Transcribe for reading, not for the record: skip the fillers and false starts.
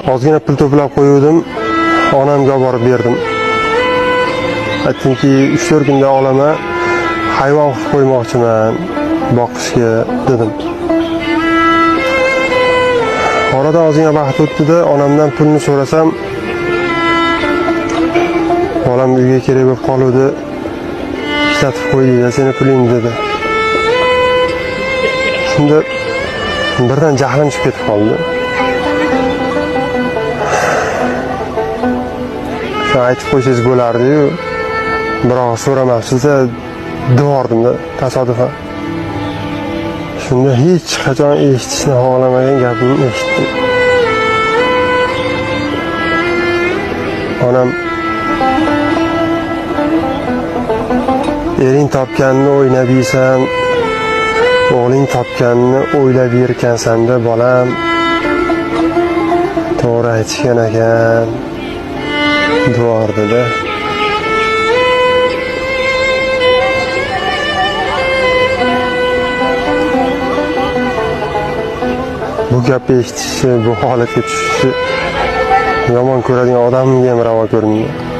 Ozgina pul to'plab qo'ydim, onamga olib borib berdim. Aytdimki, 3-4 kunda olaman, hayvon qilib qo'ymoqchiman, boqishga dedim. Oradan ozgina vaqt o'tdi-da, onamdan pulni so'rasam, bolam uyga kerak bo'lib qoluvdi, ishlatib qo'ydi, seni puling dedi. Shunda birdan jahlim chiqib ketib qoldi. Shuni aytib qo'ysangiz bo'lardi-yu, biroq so'ramabsiz-da, devordim-da tasodifan. Shunda hech qachon eshitishni xohlamagan gapimni eshitdim. Onam ering topganini o'ynab yeysan, o'g'ling topganini o'ylab yerkansan-da bolam. To'g'ri aytishgan ekan. Devordida. Bu gapni eshitishi, bu holatga tushishi yomon ko'radigan odamga ham ravo ko'rinmaydi.